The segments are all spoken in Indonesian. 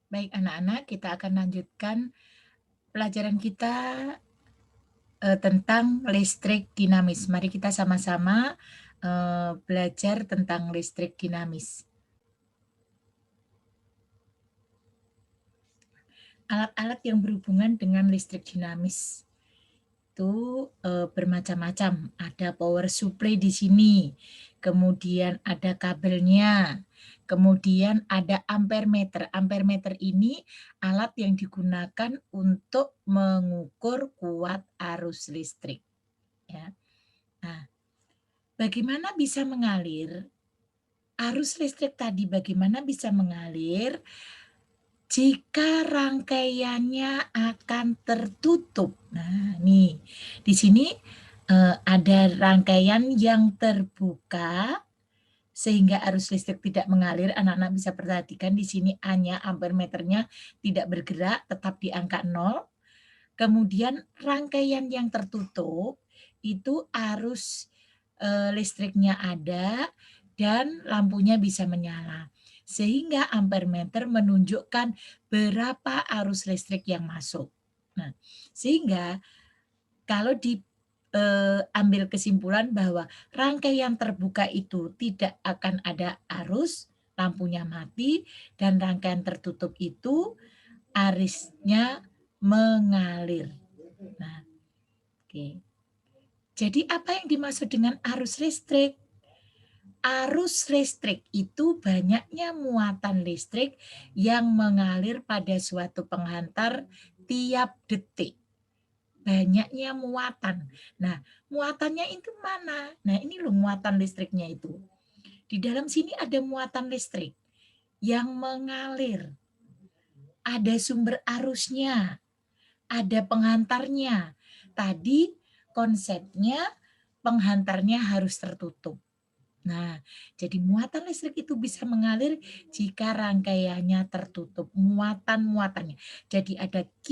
Baik anak-anak, kita akan lanjutkan pelajaran kita tentang listrik dinamis. Mari kita sama-sama belajar tentang listrik dinamis. Alat-alat yang berhubungan dengan listrik dinamis itu bermacam-macam. Ada power supply di sini, kemudian ada kabelnya, kemudian ada ampermeter. Ampermeter ini alat yang digunakan untuk mengukur kuat arus listrik. Ya. Nah, bagaimana bisa mengalir? Arus listrik tadi bagaimana bisa mengalir jika rangkaiannya akan tertutup. Nah, nih di sini ada rangkaian yang terbuka sehingga arus listrik tidak mengalir. Anak-anak bisa perhatikan di sini A-nya, ampermeternya tidak bergerak, tetap di angka 0. Kemudian rangkaian yang tertutup itu arus listriknya ada dan lampunya bisa menyala. Sehingga ampermeter menunjukkan berapa arus listrik yang masuk. Nah, sehingga kalau diambil kesimpulan bahwa rangkaian terbuka itu tidak akan ada arus, lampunya mati, dan rangkaian tertutup itu arusnya mengalir. Nah, oke. Jadi apa yang dimaksud dengan arus listrik? Arus listrik itu banyaknya muatan listrik yang mengalir pada suatu penghantar tiap detik. Banyaknya muatan. Nah, muatannya itu mana? Nah, ini loh muatan listriknya itu. Di dalam sini ada muatan listrik yang mengalir. Ada sumber arusnya, ada penghantarnya. Tadi konsepnya penghantarnya harus tertutup. Nah, jadi muatan listrik itu bisa mengalir jika rangkaiannya tertutup. Muatan-muatannya. Jadi ada Q,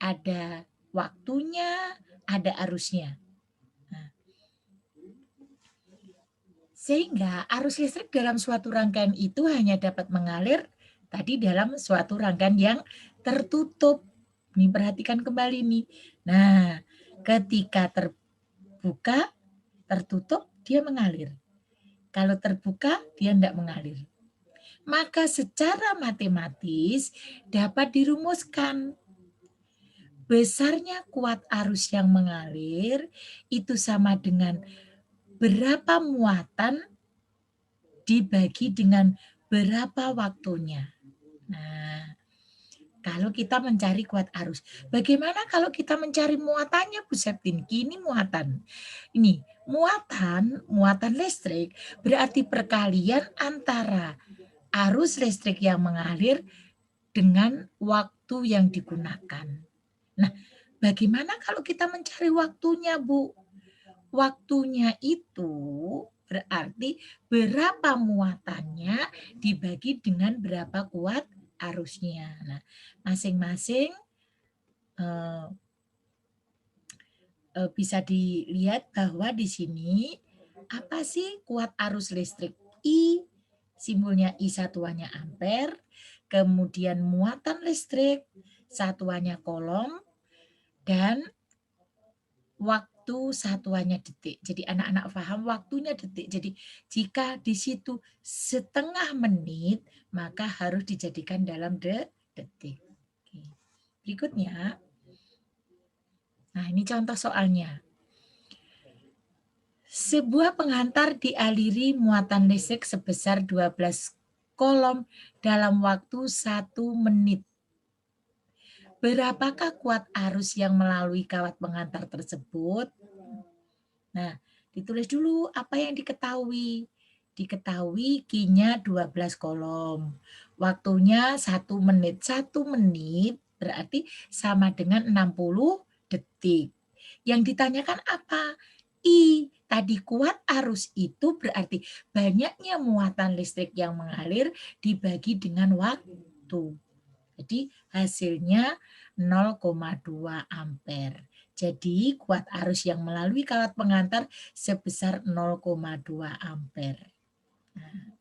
ada waktunya, ada arusnya. Nah, sehingga arus listrik dalam suatu rangkaian itu hanya dapat mengalir tadi dalam suatu rangkaian yang tertutup. Nih, perhatikan kembali nih. Nah, ketika terbuka, tertutup, dia mengalir. Kalau terbuka, dia tidak mengalir. Maka secara matematis dapat dirumuskan besarnya kuat arus yang mengalir itu sama dengan berapa muatan dibagi dengan berapa waktunya. Nah, kalau kita mencari kuat arus. Bagaimana kalau kita mencari muatannya, Bu Septin? Ini muatan. Ini muatan listrik berarti perkalian antara arus listrik yang mengalir dengan waktu yang digunakan. Nah, bagaimana kalau kita mencari waktunya, Bu? Waktunya itu berarti berapa muatannya dibagi dengan berapa kuat arusnya. Nah, masing-masing bisa dilihat bahwa di sini apa sih kuat arus listrik? I, simbolnya I satuannya ampere, kemudian muatan listrik satuannya kolom, dan waktu satuannya detik. Jadi anak-anak paham waktunya detik. Jadi jika di situ setengah menit, maka harus dijadikan dalam detik. Oke. Berikutnya, nah ini contoh soalnya. Sebuah penghantar dialiri muatan listrik sebesar 12 kolom dalam waktu 1 menit. Berapakah kuat arus yang melalui kawat penghantar tersebut? Nah, ditulis dulu apa yang diketahui. Diketahui Q-nya 12 kolom. Waktunya 1 menit. 1 menit berarti sama dengan 60 detik. Yang ditanyakan apa? I, tadi kuat arus itu berarti banyaknya muatan listrik yang mengalir dibagi dengan waktu. Jadi hasilnya 0,2 ampere. Jadi kuat arus yang melalui kawat penghantar sebesar 0,2 ampere. Nah,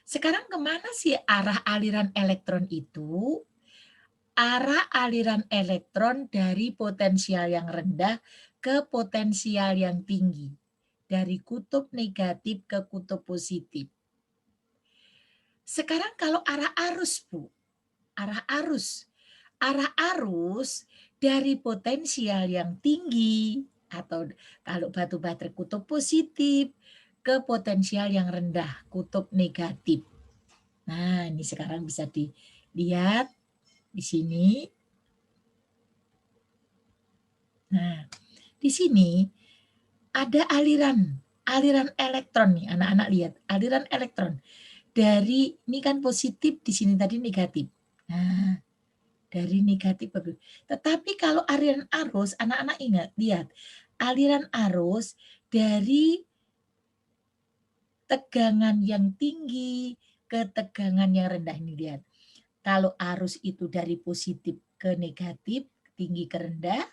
Sekarang kemana sih arah aliran elektron itu? Arah aliran elektron dari potensial yang rendah ke potensial yang tinggi. Dari kutub negatif ke kutub positif. Sekarang kalau arah arus, Bu. Arah arus. Arah arus dari potensial yang tinggi atau kalau batu baterai kutub positif ke potensial yang rendah, kutub negatif. Nah, ini sekarang bisa dilihat di sini. Nah, di sini ada aliran elektron nih, anak-anak lihat, aliran elektron. Dari ini kan positif, di sini tadi negatif. Nah, dari negatif ke. Tetapi kalau aliran arus, anak-anak ingat, lihat, aliran arus dari tegangan yang tinggi ke tegangan yang rendah. Ini lihat. Kalau arus itu dari positif ke negatif, tinggi ke rendah.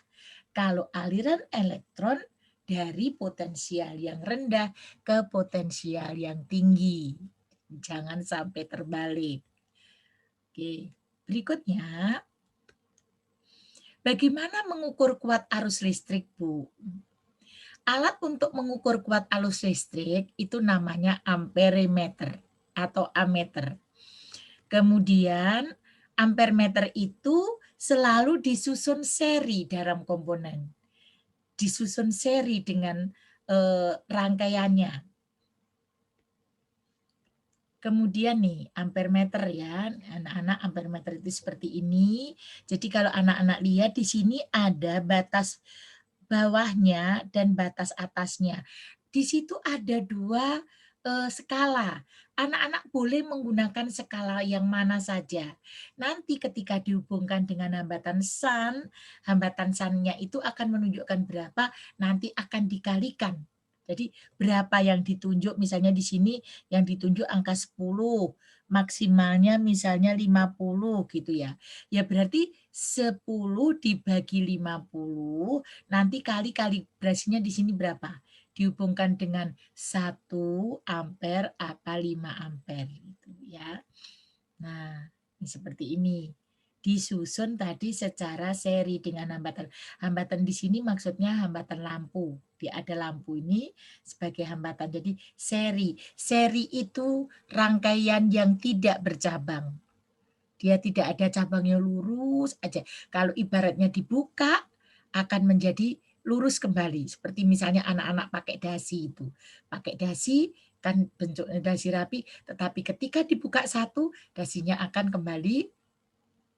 Kalau aliran elektron dari potensial yang rendah ke potensial yang tinggi. Jangan sampai terbalik. Oke, berikutnya. Bagaimana mengukur kuat arus listrik, Bu? Alat untuk mengukur kuat arus listrik itu namanya amperemeter atau ammeter. Kemudian ampermeter itu selalu disusun seri dalam komponen. Disusun seri dengan rangkaiannya. Kemudian nih, ampermeter ya, anak-anak ampermeter itu seperti ini. Jadi kalau anak-anak lihat di sini ada batas bawahnya dan batas atasnya. Di situ ada 2 skala. Anak-anak boleh menggunakan skala yang mana saja. Nanti ketika dihubungkan dengan hambatan sun-nya itu akan menunjukkan berapa, nanti akan dikalikan. Jadi berapa yang ditunjuk, misalnya di sini yang ditunjuk angka 10, maksimalnya misalnya 50 gitu ya. Ya berarti 10 dibagi 50, nanti kali kalibrasinya di sini berapa? Dihubungkan dengan 1 ampere apa 5 ampere gitu ya. Nah, ini seperti ini. Disusun tadi secara seri dengan hambatan. Hambatan di sini maksudnya hambatan lampu. Dia ada lampu ini sebagai hambatan. Jadi seri. Seri itu rangkaian yang tidak bercabang. Dia tidak ada cabangnya, lurus aja. Kalau ibaratnya dibuka akan menjadi lurus kembali. Seperti misalnya anak-anak pakai dasi itu. Pakai dasi kan bentuknya dasi rapi, tetapi ketika dibuka satu, dasinya akan kembali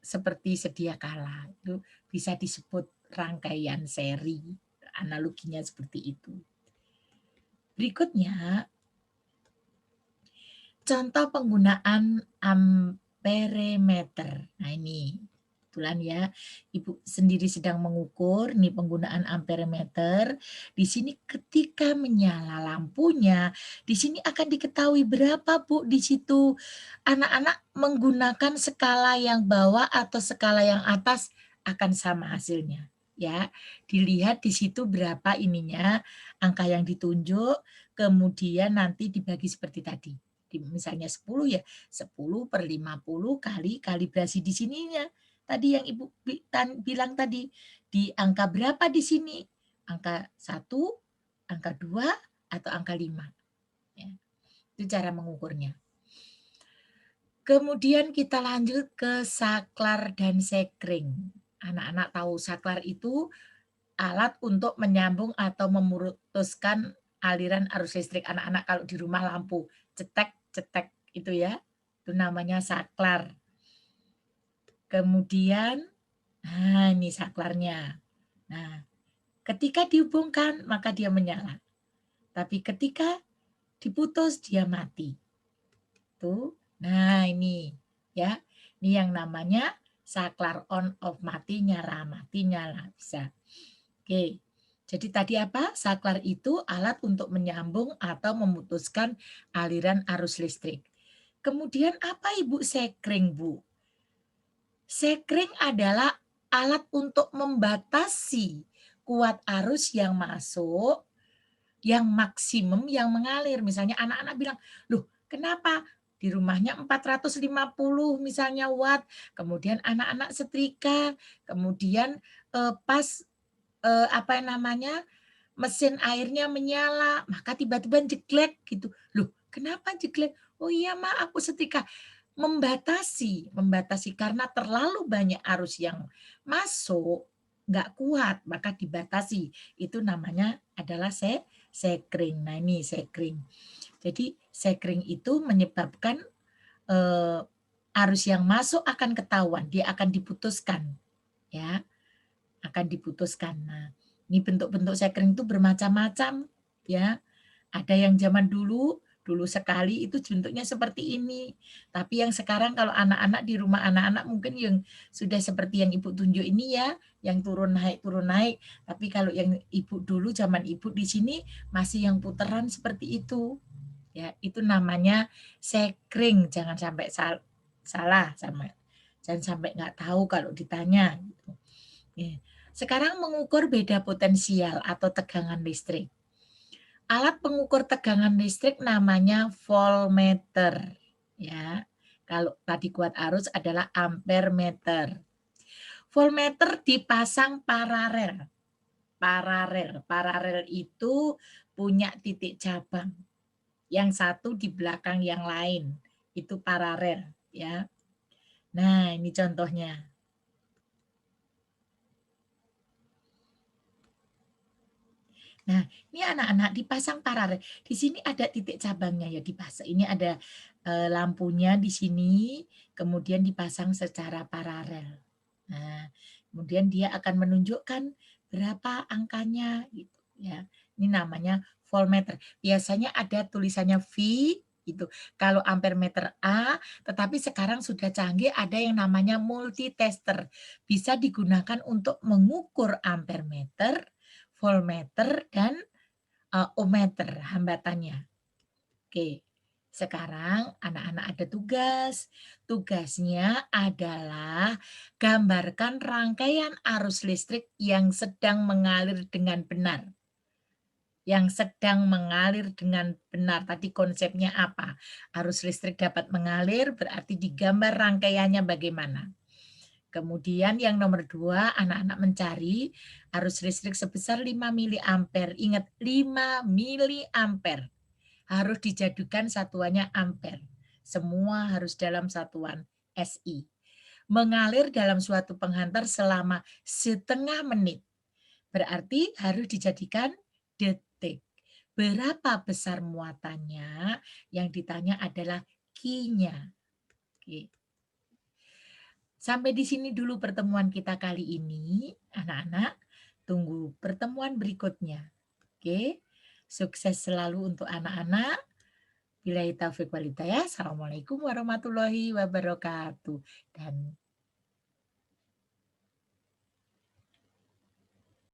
seperti sedia kala. Itu bisa disebut rangkaian seri. Analoginya seperti itu. Berikutnya, contoh penggunaan amperemeter. Nah ini, kebetulan ya, Ibu sendiri sedang mengukur, nih penggunaan amperemeter. Di sini ketika menyala lampunya, di sini akan diketahui berapa Bu di situ. Anak-anak menggunakan skala yang bawah atau skala yang atas akan sama hasilnya. Ya, dilihat di situ berapa ininya, angka yang ditunjuk, kemudian nanti dibagi seperti tadi. Misalnya 10 ya, 10/50 kali kalibrasi di sininya. Tadi yang Ibu bilang tadi, di angka berapa di sini? Angka 1, angka 2, atau angka 5. Ya, itu cara mengukurnya. Kemudian kita lanjut ke saklar dan sekring. Anak-anak tahu saklar itu alat untuk menyambung atau memutuskan aliran arus listrik. Anak-anak kalau di rumah lampu cetek-cetek itu ya, itu namanya saklar. Kemudian, nah ini saklarnya. Nah, ketika dihubungkan maka dia menyala. Tapi ketika diputus dia mati. Tuh, nah ini ya, ini yang namanya saklar on off, mati nyala bisa. Oke. Jadi tadi apa? Saklar itu alat untuk menyambung atau memutuskan aliran arus listrik. Kemudian apa Ibu sekring, Bu? Sekring adalah alat untuk membatasi kuat arus yang masuk, yang maksimum, yang mengalir. Misalnya anak-anak bilang, loh kenapa di rumahnya 450 misalnya watt, kemudian anak-anak setrika, kemudian pas apa namanya, mesin airnya menyala, maka tiba-tiba jeglek gitu. Loh, kenapa jeglek? Oh iya, Ma, aku setrika. Membatasi karena terlalu banyak arus yang masuk, nggak kuat, maka dibatasi. Itu namanya adalah sekring. Nah, ini sekring. Jadi sekring itu menyebabkan arus yang masuk akan ketahuan, dia akan diputuskan, ya, akan diputuskan. Nah, ini bentuk-bentuk sekring itu bermacam-macam, ya. Ada yang zaman dulu sekali itu bentuknya seperti ini. Tapi yang sekarang kalau anak-anak di rumah anak-anak mungkin yang sudah seperti yang Ibu tunjuk ini ya, yang turun naik. Tapi kalau yang Ibu dulu zaman Ibu di sini masih yang putaran seperti itu. Ya, itu namanya sekring. Jangan sampai salah sama. Jangan sampai nggak tahu kalau ditanya. Ya. Sekarang mengukur beda potensial atau tegangan listrik. Alat pengukur tegangan listrik namanya voltmeter. Ya, kalau tadi kuat arus adalah ampermeter. Voltmeter dipasang paralel. Paralel itu punya titik cabang. Yang satu di belakang yang lain. Itu paralel, ya. Nah, ini contohnya. Nah, ini anak-anak dipasang paralel. Di sini ada titik cabangnya ya dipasang. Ini ada lampunya di sini, kemudian dipasang secara paralel. Nah, kemudian dia akan menunjukkan berapa angkanya gitu ya. Ini namanya voltmeter. Biasanya ada tulisannya V gitu. Kalau ampermeter A, tetapi sekarang sudah canggih ada yang namanya multitester. Bisa digunakan untuk mengukur ampermeter, voltmeter, dan ohmmeter hambatannya. Oke, sekarang anak-anak ada tugas. Tugasnya adalah gambarkan rangkaian arus listrik yang sedang mengalir dengan benar. Yang sedang mengalir dengan benar. Tadi konsepnya apa? Arus listrik dapat mengalir berarti digambar rangkaiannya bagaimana. Kemudian yang nomor 2, anak-anak mencari arus listrik sebesar 5 miliampere. Ingat, 5 miliampere. Harus dijadikan satuannya ampere. Semua harus dalam satuan SI. Mengalir dalam suatu penghantar selama setengah menit. Berarti harus dijadikan detik. Berapa besar muatannya? Yang ditanya adalah Q-nya. Oke. Sampai di sini dulu pertemuan kita kali ini, anak-anak. Tunggu pertemuan berikutnya. Oke, sukses selalu untuk anak-anak. Billahi taufiq wal hidayah. Assalamualaikum warahmatullahi wabarakatuh. Dan